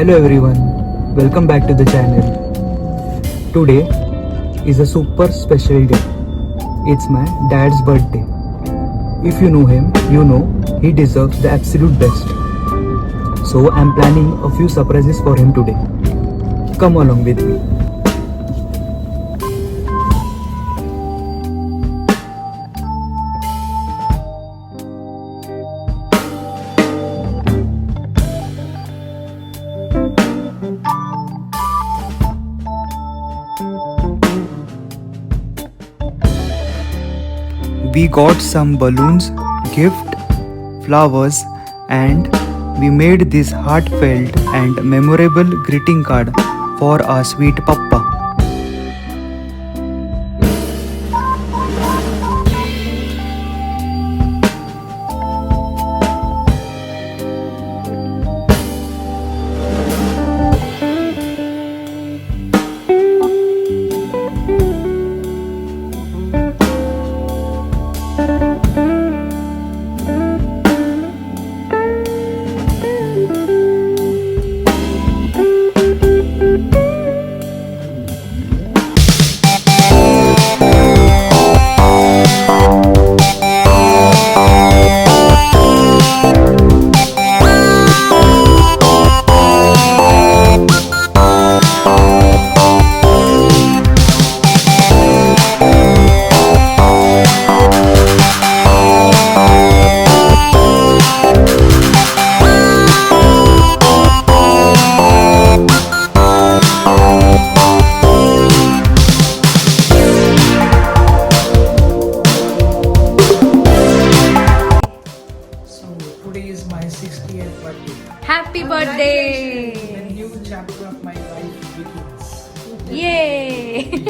Hello everyone, welcome back to the channel. Today is a super special day. It's my dad's birthday. If you know him, you know he deserves the absolute best. So I'm planning a few surprises for him today. Come along with me. We got some balloons, gift, flowers, and we made this heartfelt and memorable greeting card for our sweet Papa. Today is my 60th birthday. Happy birthday! The new chapter of my life begins. Yay!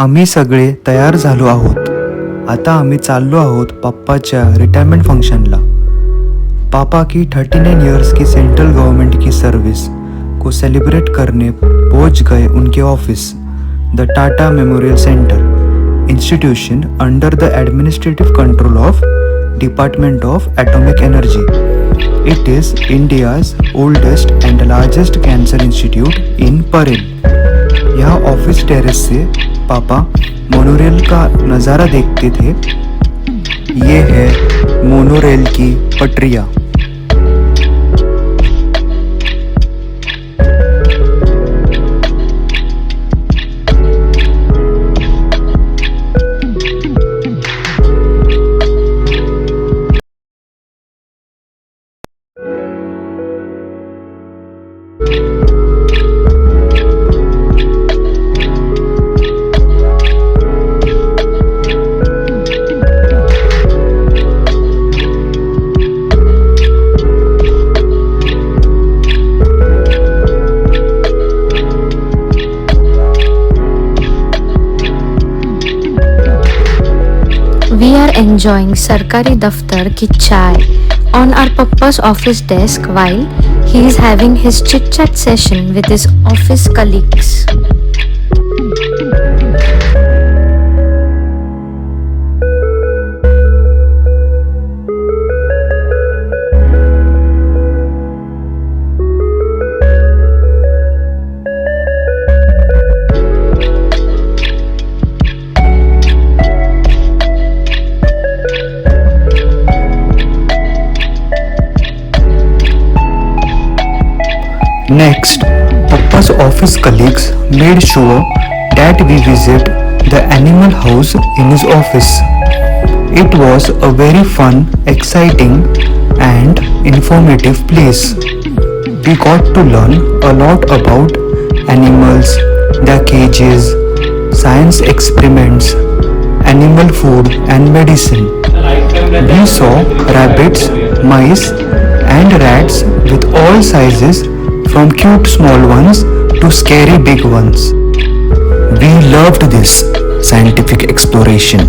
आम्ही सगळे तयार झालो आहोत. आता आम्ही चाललो आहोत पप्पाच्या रिटायरमेंट फंक्शनला. पापा की 39 इयर्स की सेंट्रल गवर्नमेंट की सर्विस को सेलिब्रेट करने पहुंच गए उनके office, the Tata memorial centre, institution under the administrative control of department of atomic energy. It is India's oldest and largest cancer institute इन परेल. यहाँ ऑफिस टेरेस से पापा मोनोरेल का नज़ारा देखते थे. ये है मोनोरेल की पटरियाँ. We are enjoying Sarkari Daftar ki chai on our Pappa's office desk while he is having his chit-chat session with his office colleagues. Next, Papa's office colleagues made sure that we visit the animal house in his office. It was a very fun, exciting and informative place. We got to learn a lot about animals, their cages, science experiments, animal food and medicine. We saw rabbits, mice and rats with all sizes, from cute small ones to scary big ones. We loved this scientific exploration.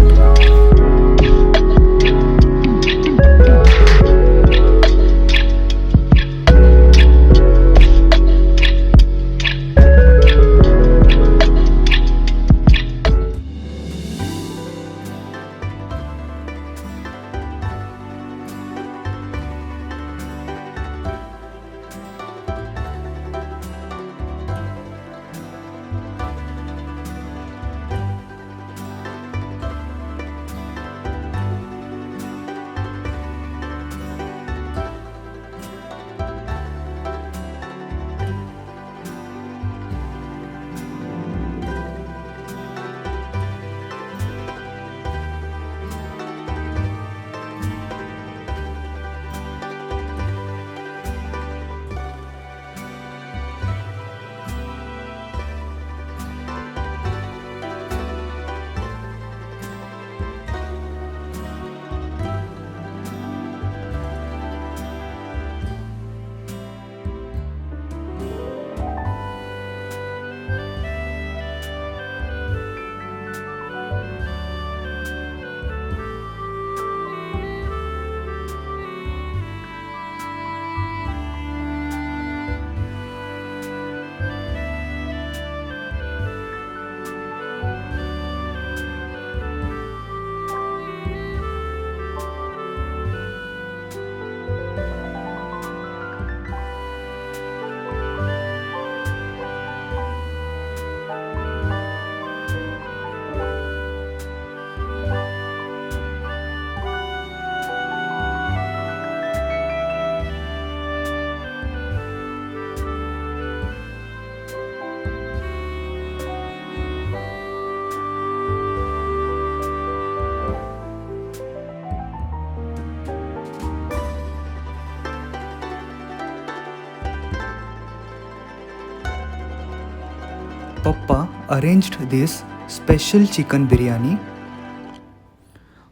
Papa arranged this special chicken biryani,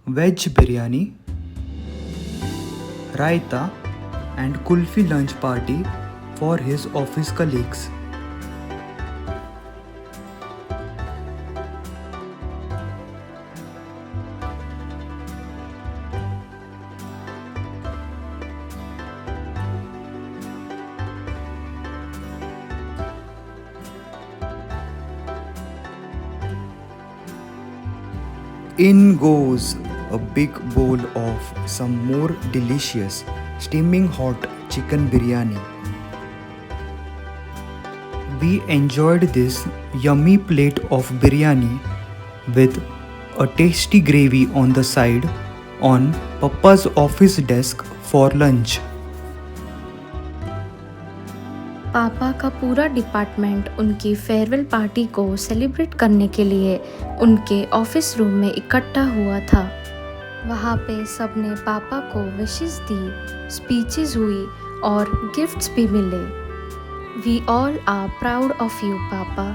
veg biryani, raita and kulfi lunch party for his office colleagues. In goes a big bowl of some more delicious steaming hot chicken biryani. We enjoyed this yummy plate of biryani with a tasty gravy on the side on Papa's office desk for lunch. पापा का पूरा department उनकी farewell party को celebrate करने के लिए उनके office room में इकट्ठा हुआ था। वहाँ पे सबने पापा को विशेस दी, स्पीचेस हुई और गिफ्ट्स भी मिले। We all are proud of you papa.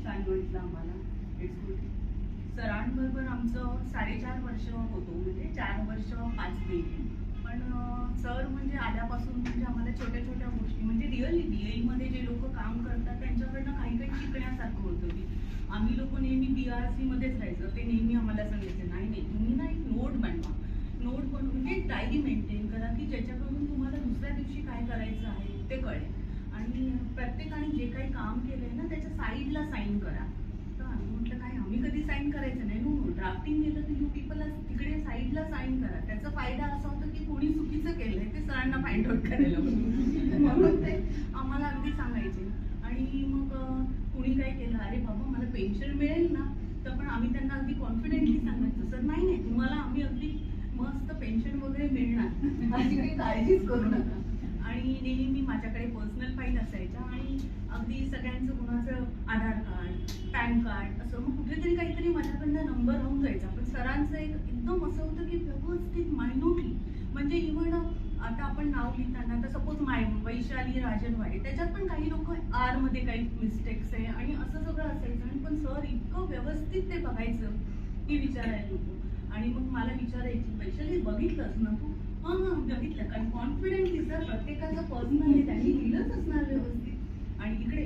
सांगितलं आम्हाला. It's good. सरांबरोबर आमचं 4.5 वर्ष होतो, म्हणजे 4 वर्ष 5 महिने. पण सर म्हणजे आल्यापासून म्हणजे आम्हाला छोट्या छोट्या गोष्टी म्हणजे रिअली BIमध्ये जे लोक काम करतात त्यांच्याकडनं काही काही शिकण्यासारखं होतं की आम्ही लोक नेहमी BRCमध्येच राहायचं. ते नेहमी आम्हाला सांगायचं नाही नाही तुम्ही ना एक नोट बनवा, नोट बनवून म्हणजे डायरी मेंटेन करा की ज्याच्याकडून तुम्हाला दुसऱ्या दिवशी काय करायचं आहे ते कळेल. आणि प्रत्येकाने जे काही काम केलंय ना त्याच्या साईडला साईन करा. तर आम्ही म्हटलं काय आम्ही कधी साईन करायचं नाही. नो ड्राफ्टिंग केलं तर यू पीपल तिकडे साईडला साईन करा. त्याचा फायदा असा होता की कोणी चुकीचं केलंय ते सरांना फाइंड आउट करायला म्हणून ते आम्हाला अगदी सांगायचे. आणि मग कुणी काय केलं अरे बाबा मला पेन्शन मिळेल ना, तर पण आम्ही त्यांना अगदी कॉन्फिडेंटली सांगायचो सर नाही नाही तुम्हाला आम्ही अगदी मस्त पेन्शन वगैरे मिळणार अशी काही काळजीच करू नका. आणि नेहमी माझ्याकडे पर्सनल फाईल असायच्या आणि अगदी सगळ्यांचं कुणाचं आधार कार्ड पॅन कार्ड असं मग कुठेतरी काहीतरी माझ्याकडनं नंबर राहून जायचा. पण सरांचं एक एकदम असं होतं की व्यवस्थित मायन्यूटली म्हणजे इव्हन आता आपण नाव लिहिताना तर सपोज वैशाली राजन वाडे त्याच्यात पण काही लोक मध्ये काही मिस्टेक्स आहे आणि असं सगळं असायचं. आणि पण सर इतकं व्यवस्थित ते बघायचं की विचारायला नको. आणि मग मला विचारायची वैशाली बघितलंस ना तू? हां बघितलं. कारण कॉन्फिडेंटली सर प्रत्येकाचं पर्सनल आहे त्यांनी लिहिलंच असणार व्यवस्थित. आणि इकडे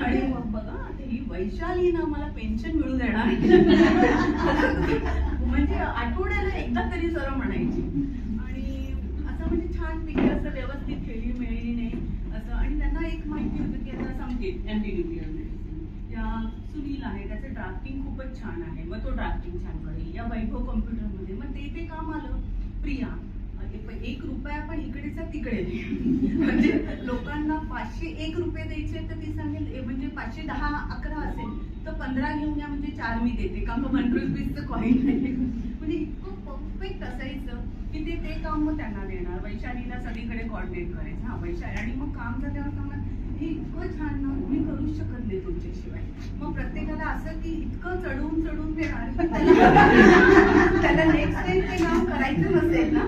आणि मग बघा ही वैशाली ना मला पेन्शन मिळू देणार म्हणजे आठवड्याला एकदा तरी सर म्हणायची. आणि असं म्हणजे छान पैकी असं व्यवस्थित खेळली मिळली नाही असं. आणि त्यांना एक माहिती होतं की आता समजेल MD या सुनील आहे त्याचं ड्राफ्टिंग खूपच छान आहे मग तो ड्राफ्टिंग छान करेल. या वैभव कॉम्प्युटरमध्ये मग ते काम आलं. प्रिया ₹1 पण इकडेचा तिकडे म्हणजे लोकांना 501 रुपये द्यायचे तर ती सांगेल म्हणजे 510-11 असेल तर 15 घेऊन या म्हणजे 4 मी देते का 1 रुपीजचं कॉईन नाही. म्हणजे इतकं परफेक्ट असायचं की ते काम मग त्यांना देणार. वैशालीला सगळीकडे कॉर्डिनेट करायचं. हा वैशाली आणि मग काम झाल्यावर सांगणार हे इतकं छान ना मी करूच शकत नाही तुमच्याशिवाय. मग प्रत्येकाला असं की इतकं चढून देणार त्याला नेक्स्ट टाइम ते काम करायचं नसेल ना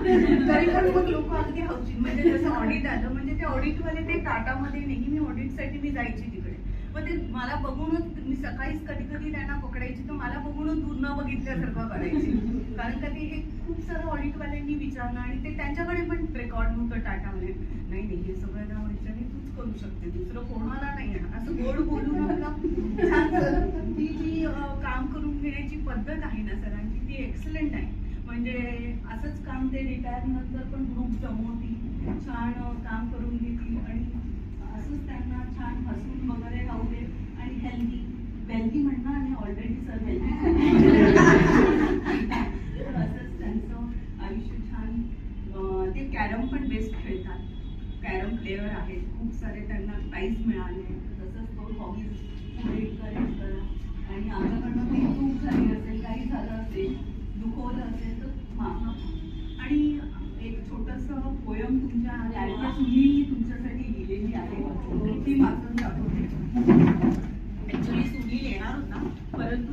तरी पण मग लोक अगदी हौशीन. म्हणजे जसं ऑडिट आलं म्हणजे ते ऑडिटवाले ते टाटामध्ये नेहमी ऑडिटसाठी मी जायची तिकडे. मग ते मला बघूनच मी सकाळीच कधी कधी त्यांना पकडायची तर मला बघूनच दूर न बघितल्यासारखं करायची. कारण का ते हे खूप सारं ऑडिटवाल्यांनी विचारलं आणि ते त्यांच्याकडे पण रेकॉर्ड नव्हतं टाटामध्ये. नाही हे सगळं ना वैशाली तूच करू शकते दुसरं कोणाला नाही येणार असं गोड बोलून आपलं छान. ती जी काम करून घेण्याची पद्धत आहे ना सरांची ती एक्सलंट आहे. म्हणजे असंच काम ते रिटायर नंतर पण ग्रुप जमवती छान काम करून घेतली आणि असंच त्यांना छान हसून वगैरे राहू दे. आणि हेल्दी म्हणणं आणि ऑलरेडी सर हेल्दी असंच त्यांचं आयुष्य छान. ते कॅरम पण बेस्ट खेळतात. कॅरम प्लेयर आहेत खूप सारे त्यांना प्राईज मिळाले. तसंच तो हॉबीज पुढे करेक्ट करा. आणि आमच्याकडनं काही चूक झाली असेल काही झालं असेल दुखवलं असेल तर माफा. आणि एक छोटंसं पोयम तुमच्या लाडक्या सुनीलनी तुमच्यासाठी लिहिलेली आहे ती वाचून दाखवते. ऍक्च्युली सुनील येणार होता परंतु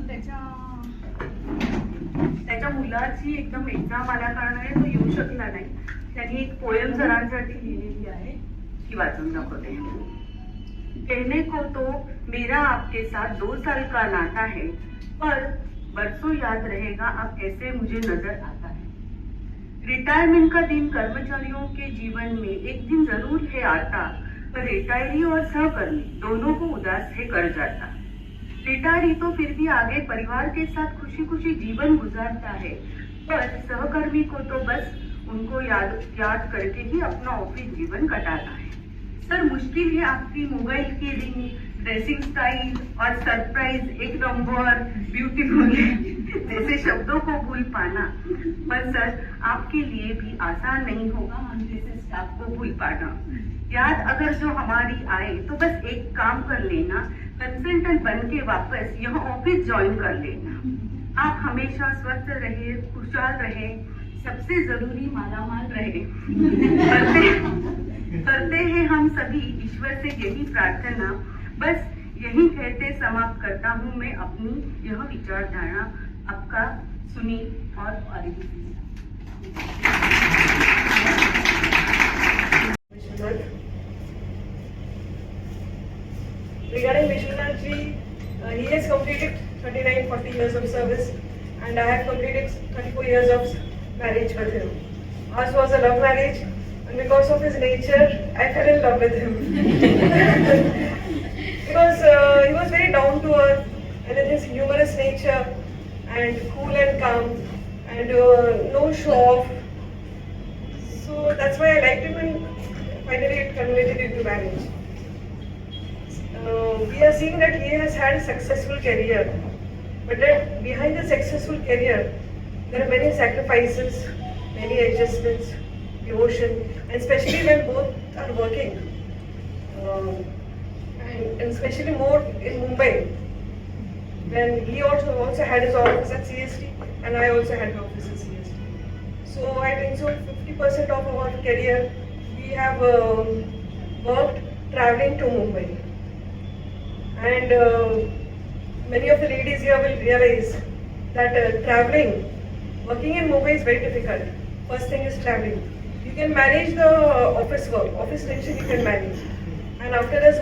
त्याच्या मुलाची एकदम एक्झाम आल्या कारणाने तो येऊ शकला नाही. त्यांनी एक पोयम सरांसाठी लिहिलेली आहे ती वाचून दाखवते. कहने को तो मेरा आपके साथ 2 साल का नाता है पर बरसों याद रहेगा अब कैसे मुझे नजर आता है. रिटायरमेंट का दिन कर्मचारियों के जीवन में एक दिन जरूर है आता पर रिटायरी और सहकर्मी दोनों को उदास है कर जाता. रिटायरी तो फिर भी आगे परिवार के साथ खुशी खुशी जीवन गुजारता है पर सहकर्मी को तो बस उनको याद करके ही अपना ऑफिस जीवन कटाता है. सर मुश्किल है आपकी मोबाइल की रिंग ड्रेसिंग स्टाइल और सरप्राइज एक नंबर ब्यूटीफुल जैसे शब्दों को भूल पाना. पर सर आपके लिए भी आसान नहीं होगा हम जैसे स्टाफ को भूल पाना. याद अगर जो हमारी आए तो बस एक काम कर लेना कंसल्टेंट बन के वापस यह ऑफिस ज्वाइन कर लेना. आप हमेशा स्वस्थ रहे खुशहाल रहे सबसे जरूरी मालामाल रहे. करते हैं हम सभी ईश्वर से यही प्रार्थना. बस यही कहते समाप्त करता हूँ मैं अपनी यह विचारधारा. आपका सुनील और Regarding Vishwanath ji, he has completed 39-40 years of service and I have completed 34 years of marriage with him. Ours was a love marriage, and because of his nature, I fell in love with him. Because he was very down to earth, and in his humorous nature, and cool and calm, and no show off. So that's why I liked him, and finally it culminated into marriage. We are seeing that he has had a successful career, but that behind the successful career, there are many sacrifices, many adjustments, devotion, and especially when both are working, and especially more in Mumbai, when he also had his office at CST, and I also had my office at CST. So I think so 50% of our career we have worked traveling to Mumbai. And many of the ladies here will realize that traveling, working in Mumbai is very difficult. First thing is traveling. You can manage the office work, office tension you can manage. And after this,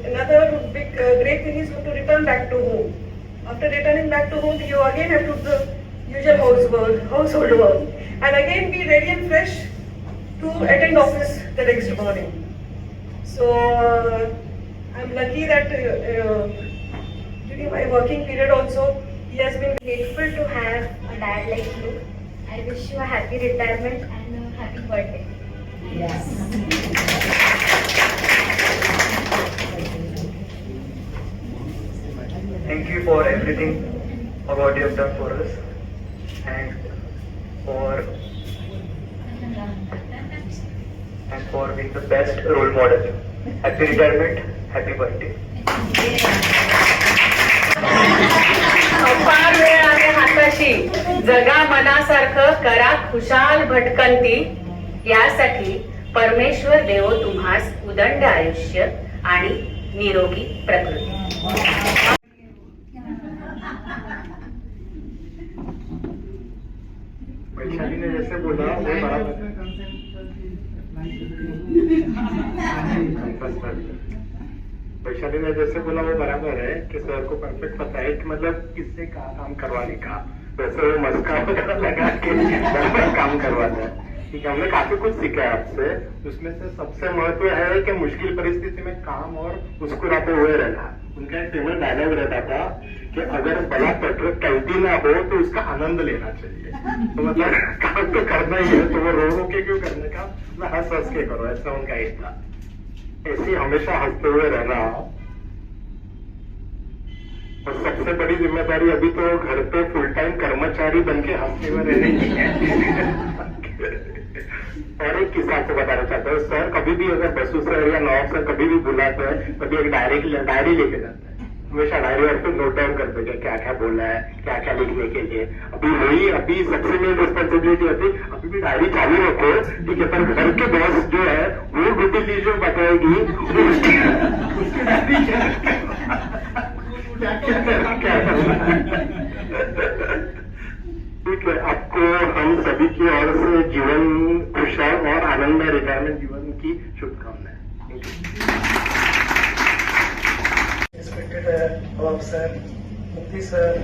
another big great thing is to return back to home. After returning back to home, you again have to do the usual household work. And again be ready and fresh to attend office the next morning. So I'm lucky that during my working period also, he has been Grateful to have a dad like you. I wish you a happy retirement and a happy birthday. Thank you for everything for what you have done for us and for being the best role model. Happy retirement, happy birthday. अपार वेळ आहे हाताशी, जगा मनासारखं करा खुशाल भटकंती. यासाठी परमेश्वर देवो तुम्हास उदंड आयुष्य आणि निरोगी प्रकृती. वैशाली ने जैसे बोला वो बराबर वैशाली ने जैसे बोला वो बराबर है कि सर को परफेक्ट पता है कि मतलब किससे क्या काम करवाने का. वैसे वो मस्का वगैरह लगा के बराबर काम करवाता है. ठीक है, हमने काफी कुछ सीखा है आपसे. उसमें से सबसे महत्व है कि मुश्किल परिस्थिति में काम और मुस्कुराते हुए रहना. उनका एक फेमस डायलॉग रहता था कि अगर बड़ा पेट्रोल टंकी ना हो तो उसका आनंद लेना चाहिए. तो मतलब काम तो करना ही है, तो वो रो के क्यों करने का, मतलब हंस हंस के करो, ऐसा उनका एक था. ऐसे हमेशा हंसते हुए रहना. और सबसे बड़ी जिम्मेदारी अभी तो घर पे फुल टाइम कर्मचारी बन के हंसते हुए रहने की है. और एक किस्सा आपको बताना चाहता हूँ. सर कभी भी अगर बसु सर या नवाब सर कभी भी बुलाते हैं, कभी एक डायरी लेके जाते हैं. हमेशा डायरी और फिर नोट डाउन करते हैं क्या क्या बोला है, क्या क्या लिखने के लिए. अभी सबसे मेन रिस्पॉन्सिबिलिटी होती, अभी भी डायरी चालू रखो, ठीक है, पर घर के बॉस जो है वो ड्यूटी लीजिए बताएगी उसकी डायरी क्या ठीक है. आपको हम सभी की ओर से जीवन खुशहाल और आनंदमय रिटायरमेंट जीवन की शुभकामनाएं. नवाब सर, मुफ्ती सर,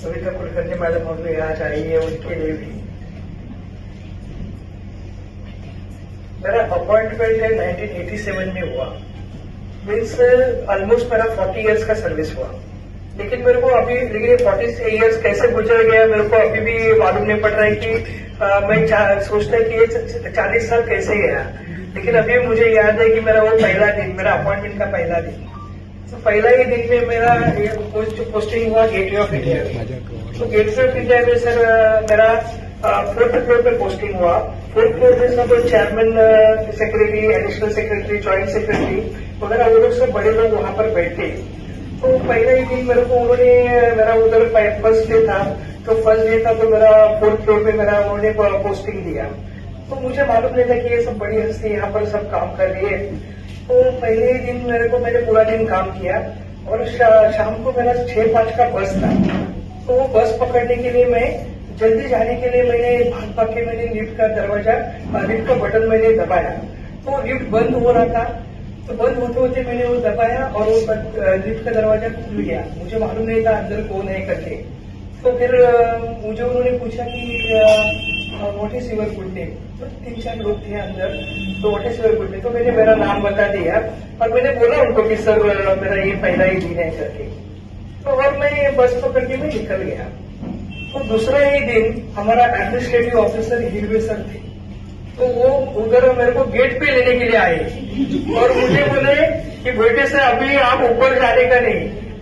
सविता कुलकर्णी मैडम हमने आज आई है, उनके लिए भी मेरा अपॉइंटमेंट है 1987 में हुआ. मीन्स ऑलमोस्ट मेरा 40 इयर्स का सर्विस हुआ. लेकिन मेरे को अभी 40 इयर्स कैसे गुजर गया मेरे को अभी भी मालूम नहीं पड़ रहा है कि मैं सोचता है कि ये 40 साल कैसे गया. लेकिन अभी मुझे याद है कि मेरा वो पहला दिन, मेरा अपॉइंटमेंट का पहला दिन, तो पहला ही दिन में मेरा पोस्टिंग हुआ गेटवे ऑफ इंडिया में. तो गेटवे ऑफ इंडिया में सर मेरा 4th फ्लोर पे पोस्टिंग हुआ. 4th फ्लोर पे सब chairman, secretary, additional secretary, joint secretary वगैरह वो लोग सब बड़े लोग वहां पर बैठे. तो पहला ही दिन मेरे को उन्होंने, मेरा उधर फर्स्ट डे था, तो फर्स्ट डे था तो मेरा 4th फ्लोर पे मेरा उन्होंने पोस्टिंग दिया. तो मुझे मालूम नहीं था कि ये सब बड़ी हस्ती यहाँ पर सब काम कर रही है. तो पहले ही दिन मैंने पूरा दिन काम किया और शाम को मेरा 6:05 का बस था. तो वो बस पकड़ने के लिए मैं जल्दी जाने के लिए मैंने भाग के मैंने लिफ्ट का दरवाजा, लिफ्ट का बटन मैंने दबाया. तो लिफ्ट बंद हो रहा था, तो बंद होते होते मैंने वो दबाया और वो लिफ्ट का दरवाजा खुल गया. मुझे मालूम नहीं था अंदर कौन है करके. तो फिर मुझे उन्होंने पूछा कि what is your good name. तो 3-4 लोग थे अंदर, तो what is your good name, तो मैंने मेरा नाम बता दिया और मैंने बोला उनको कि सर मेरा ये पहला ही दिन है करके। तो और मैं बस पकड़ के मैं निकल गया। तो दूसरा ही दिन हमारा एडमिनिस्ट्रेटिव ऑफिसर हिरवे सर थे, तो वो उधर मेरे को गेट पे लेने के लिए आए और मुझे बोले कि बेटे से अभी आप ऊपर जाने का नहीं,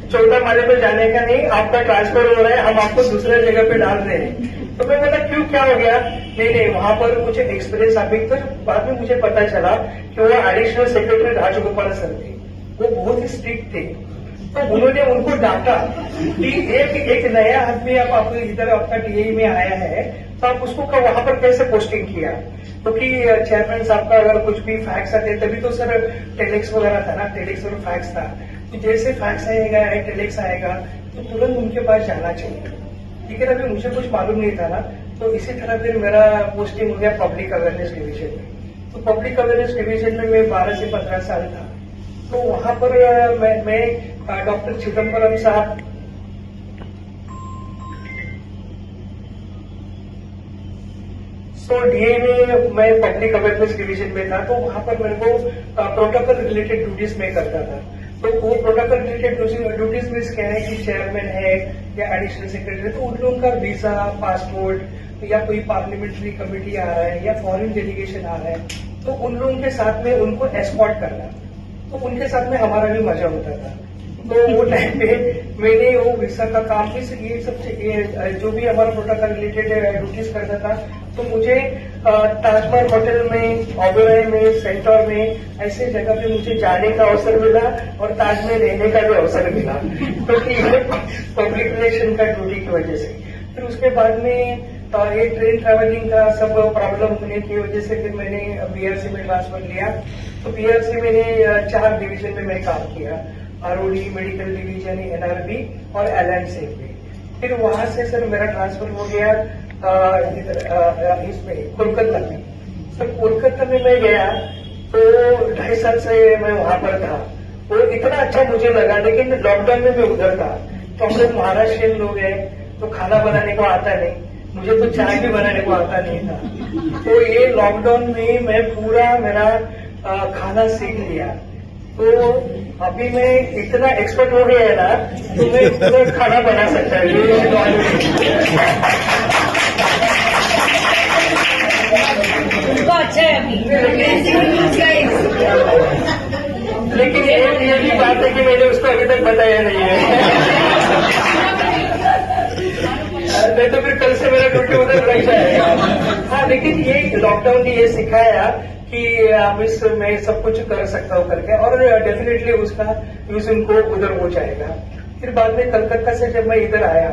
14 माले पे जाने का नहीं, आपका ट्रांसफर हो रहा है, हम आपको दूसरे जगह पे डाल रहे हैं। तो मैं बोला क्यों, क्या हो गया? नहीं वहां पर कुछ एक्सपीरियंस अभी तो बाद में मुझे पता चला कि वो एडिशनल सेक्रेटरी राजगोपाल सर थे, वो बहुत ही स्ट्रिक्ट थे। तो उन्होंने उनको डांटा कि एक नया आदमी आप इधर आपका टीआई में आया है, तो आप उसको वहां पर कैसे पोस्टिंग किया? क्योंकि चेयरमैन साहब का अगर कुछ भी फैक्स आते तभी तो सर टेलेक्स वगैरह था ना, टेलेक्स और फैक्स था, तो जैसे फैक्स आएगा टेलेक्स आएगा तो तुरंत उनके पास जाना चाहिए। लेकिन अभी मुझे कुछ मालूम नहीं था ना, तो इसी तरह फिर मेरा पोस्टिंग हो गया पब्लिक अवेयरनेस डिवीजन में। तो पब्लिक अवेयरनेस डिवीजन में मैं 12 से 15 साल था। तो वहां पर मैं डॉक्टर चिदम्बरम साहब, तो डीए में मैं पब्लिक अवेयरनेस डिवीजन में था, तो वहां पर मेरे को प्रोटोकॉल रिलेटेड ड्यूटीज में करता था। तो वो प्रोटोकॉल रिलेटेड ड्यूटीज में क्या है कि चेयरमैन है या एडिशनल सेक्रेटरी, तो उन लोगों का वीजा, पासपोर्ट या कोई पार्लियामेंट्री कमेटी आ रहा है या फॉरेन डेलीगेशन आ रहा है, तो उन लोगों के साथ में उनको एस्कॉर्ट करना, तो उनके साथ में हमारा भी मजा होता था। तो वो टाइम पे मैंने वो वीसा का काम भी ये सब जो भी हमारा प्रोटोकॉल रिलेटेड ड्यूटीज करता था, तो मुझे ताजमहल होटल में, ओबेरॉय में, सेंटोर में ऐसे जगह पे मुझे जाने का अवसर मिला और ताज में रहने का भी अवसर मिला, क्योंकि पब्लिक रिलेशन का ड्यूटी की वजह से। फिर उसके बाद में ये ट्रेन ट्रैवलिंग का सब प्रॉब्लम होने की वजह से फिर मैंने बीआरसी में ट्रांसफर लिया। तो बीआरसी मैंने 4 डिवीजन में मैं काम किया, आरओडी, मेडिकल डिवीजन, एनआरबी और एलएनसी में। फिर वहां से सर मेरा ट्रांसफर हो गया इसमें कोलकाता में। सर कोलकाता में मैं गया तो 2.5 साल से मैं वहां पर था, वो इतना अच्छा मुझे लगा। लेकिन लॉकडाउन में मैं उधर था, तो हम लोग महाराष्ट्रियन लोग हैं, तो खाना बनाने को आता नहीं, मुझे तो चाय भी बनाने को आता नहीं था। तो ये लॉकडाउन में मैं पूरा मेरा खाना सीख लिया। तो अभी मैं इतना एक्सपर्ट हो गया है ना, तो मैं पूरा खाना बना सकता है। तो अच्छा है अभी। लेकिन ये भी बात है कि मैंने उसको अभी तक बताया नहीं है। नहीं तो फिर कल से मेरा ड्यूटी उधर लग जाएगा। हाँ, लेकिन ये लॉकडाउन ने ये सिखाया कि अब मैं सब कुछ कर सकता हूँ करके, और डेफिनेटली उसका यूज उनको उधर हो जाएगा। फिर बाद में कलकत्ता से जब मैं इधर आया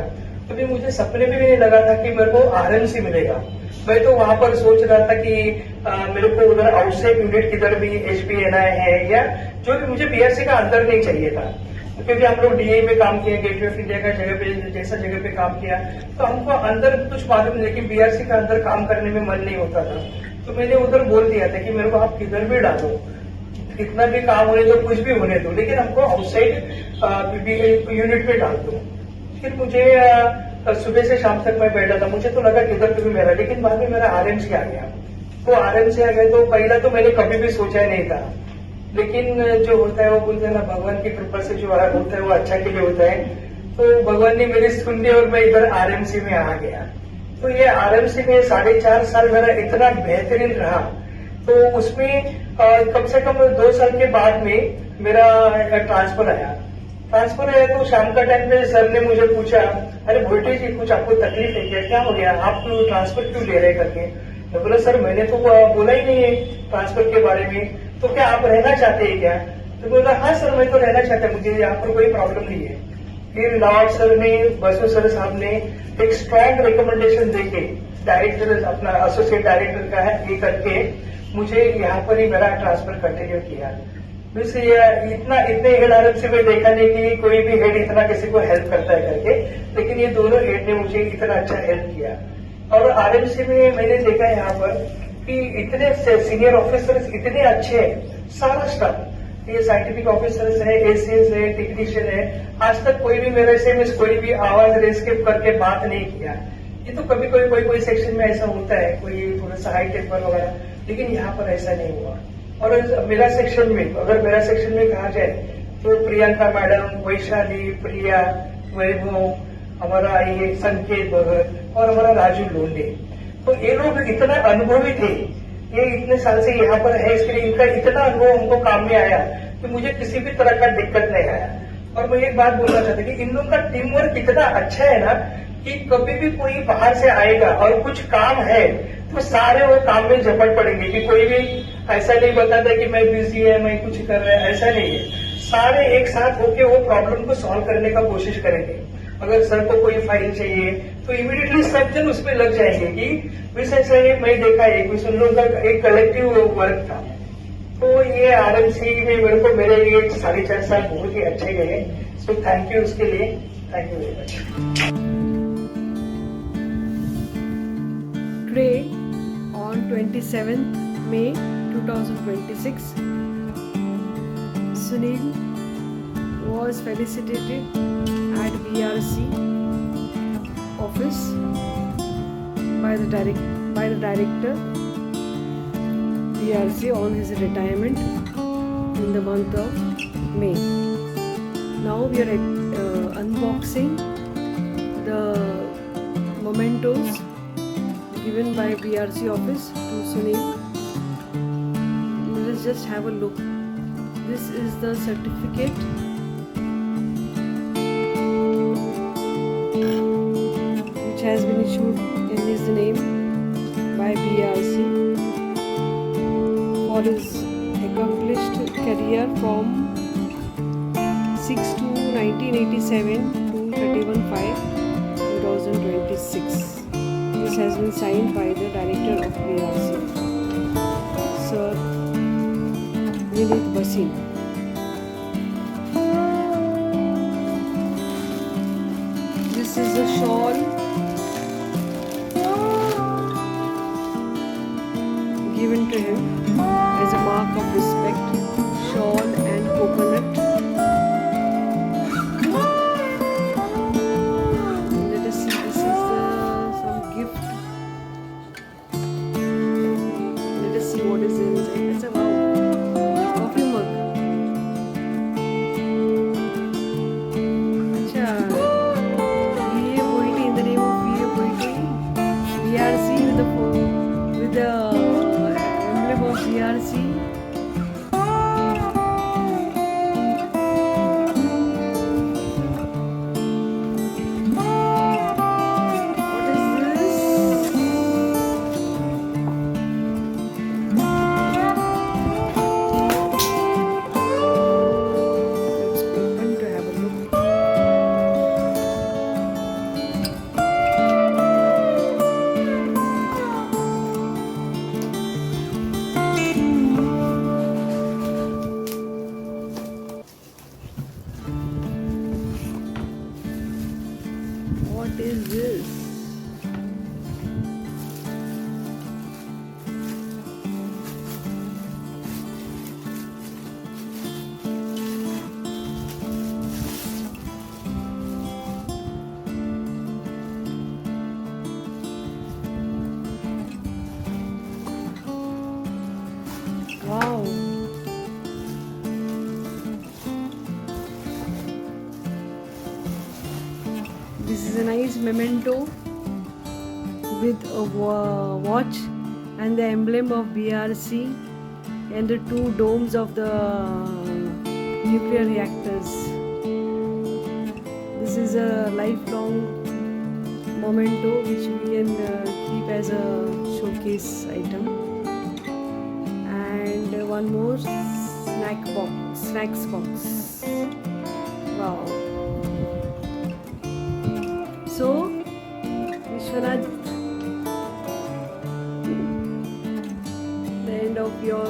तो भी मुझे सपने में भी नहीं लगा था कि मेरे को आरएमसी मिलेगा। मैं तो वहां पर सोच रहा था कि मेरे को उधर आउटसाइड यूनिट किधर भी एचपीएनआई है या जो भी, मुझे बीआरसी का अंदर नहीं चाहिए था, क्योंकि हम लोग डीए में काम किया, गेटवे ऑफ इंडिया का जैसा जगह पे काम किया, तो हमको अंदर कुछ मालूम नहीं, लेकिन बीआरसी का अंदर काम करने में मन नहीं होता था। तो मैंने उधर बोल दिया था कि मेरे को आप किधर भी डालो, कितना भी काम होने दो, कुछ भी होने दो, लेकिन हमको आउटसाइड यूनिट में डाल दो। फिर मुझे सुबह से शाम तक मैं बैठा था, मुझे तो लगा किधर भी मेरा, लेकिन बाद में मेरा आरएमसी आ गया। तो आरएमसी आ गया तो पहला तो मैंने कभी भी सोचा नहीं था, लेकिन जो होता है वो बोलते हैं ना, भगवान की कृपा से जो होता है वो अच्छा के लिए होता है। तो भगवान ने मेरी सुन ली और मैं इधर आरएमसी में आ गया। तो ये आरएमसी में 4.5 साल मेरा इतना बेहतरीन रहा। तो उसमें कम से कम 2 साल के बाद में मेरा ट्रांसफर आया। तो शाम का टाइम पे सर ने मुझे पूछा, अरे भोटे जी कुछ आपको तकलीफ है क्या हो गया, आप ट्रांसफर क्यों ले रहे करके। मैं बोला सर मैंने तो बोला ही नहीं है ट्रांसफर के बारे में, तो क्या आप रहना चाहते हैं क्या। तो बोला हाँ सर मैं तो रहना चाहता हूँ, मुझे यहाँ पर कोई प्रॉब्लम नहीं है। फिर नवाब सर ने, बसु सर साहब ने एक स्ट्रॉन्ग रिकमेंडेशन देके डायरेक्टर, अपना एसोसिएट डायरेक्टर का है ये करके मुझे यहाँ पर ही मेरा ट्रांसफर कंटिन्यू किया। वैसे इतने हेड आरएमसी में देखा नहीं कि कोई भी हेड इतना किसी को हेल्प करता है करके, लेकिन ये दोनों हेड ने मुझे इतना अच्छा हेल्प किया। और आरएमसी में मैंने देखा यहाँ पर कि इतने सीनियर ऑफिसर्स इतने अच्छे हैं, सारा स्टाफ ये साइंटिफिक ऑफिसर्स है, एसीएस है, टेक्नीशियन है, आज तक कोई भी मेरे से मिस कोई भी आवाज रेस के करके बात नहीं किया। ये तो कभी कोई सेक्शन में ऐसा होता है, कोई थोड़ा सा हाई टेम्पर वगैरह, लेकिन यहाँ पर ऐसा नहीं हुआ। और मेरा सेक्शन में, अगर मेरा सेक्शन में कहा जाए तो प्रियंका मैडम, वैशाली, प्रिया, वैभव, हमारा ये संकेत भगत और हमारा राजू लोंडे, तो ये लोग इतना अनुभवी थे, ये इतने साल से यहाँ पर है, इसके लिए इनका इतना अनुभव हमको काम में आया कि मुझे किसी भी तरह का दिक्कत नहीं आया। और मैं एक बात बोलना चाहता कि इन लोगों का टीम वर्क इतना अच्छा है ना कि कभी भी कोई बाहर से आएगा और कुछ काम है तो सारे वो काम में झपट पड़ेंगे, कि कोई भी ऐसा नहीं बताता कि मैं बिजी है, मैं कुछ कर रहा है, ऐसा नहीं है। सारे एक साथ होके वो प्रॉब्लम को सॉल्व करने का कोशिश करेंगे। अगर सर को कोई फाइल चाहिए तो इमीडिएटली सब जन उस पर लग जाएंगे कि विशेष मैं देखा एक उन लोगों का एक कलेक्टिव वर्क था। तो ये आरएमसी में मेरे ये 4.5 साल बहुत ही अच्छे गए। सो थैंक यू उसके लिए, thank you very much. Today, on 27th May 2026, Sunil was felicitated at BRC office by the director BRC on his retirement in the month of May. Now we are unboxing the mementos given by BRC office to Sunil. Let us just have a look. This is the certificate which has been issued in his name by BRC for his accomplished career from 6 to 1987 to 31/5/2026. This has been signed by the director of BRC, Sir Vinit Basin. This is a shawl given to him as a mark of respect. Shawl and coconut. Let us see. This is some gift. Let us see what is inside. It's a wow, coffee mug. Acha, VA Poetry, in the name of VA Poetry, BRC with the emblem of BRC. What is this? Wow. This is a nice memento with a watch and the emblem of BRC and the two domes of the nuclear reactors. This is a lifelong memento which we can keep as a showcase item. And one more snacks box. Wow. So, Vishwanath, the end of your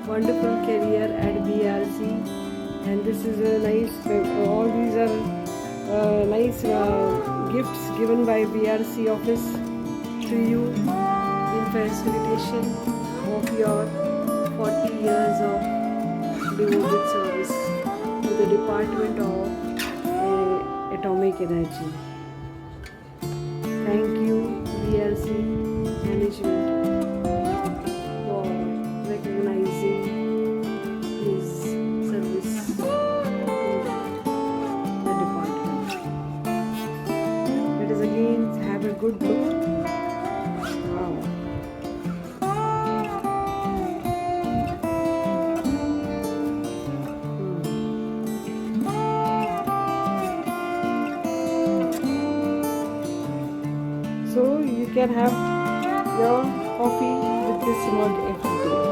wonderful career at BRC, and this is a nice, all these are nice gifts given by BRC office to you in facilitation of your 40 years of devoted service to the Department of Atomic Energy. Thank you, VLC management, for recognizing his service to the department. Let us again have a good look. Wow. So you can have your coffee with this mug every day.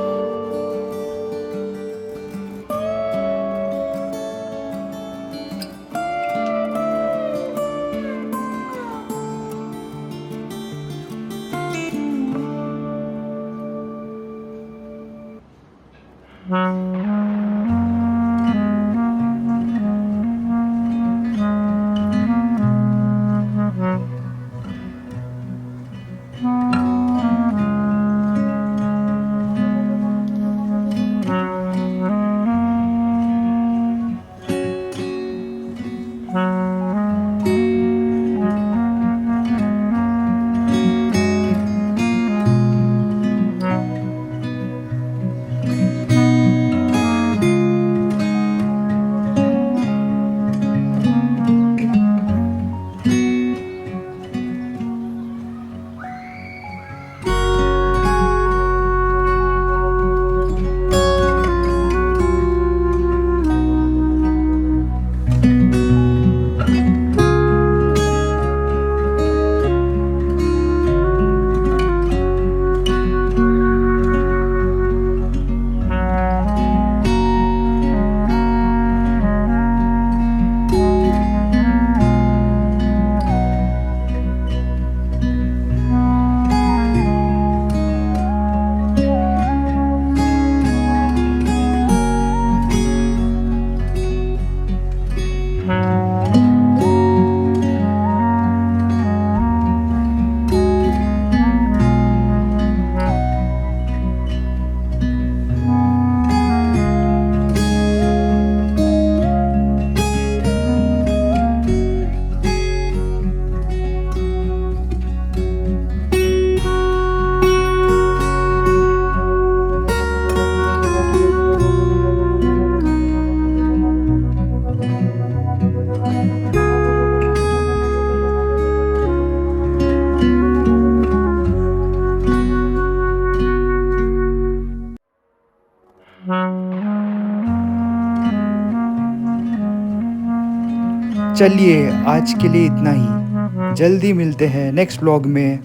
चलिए आज के लिए इतना ही, जल्दी मिलते हैं next vlog में।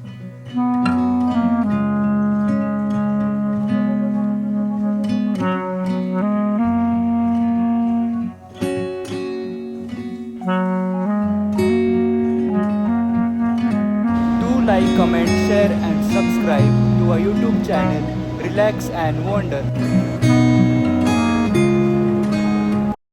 Do like, comment, share and subscribe to our YouTube channel Relax and Wonder.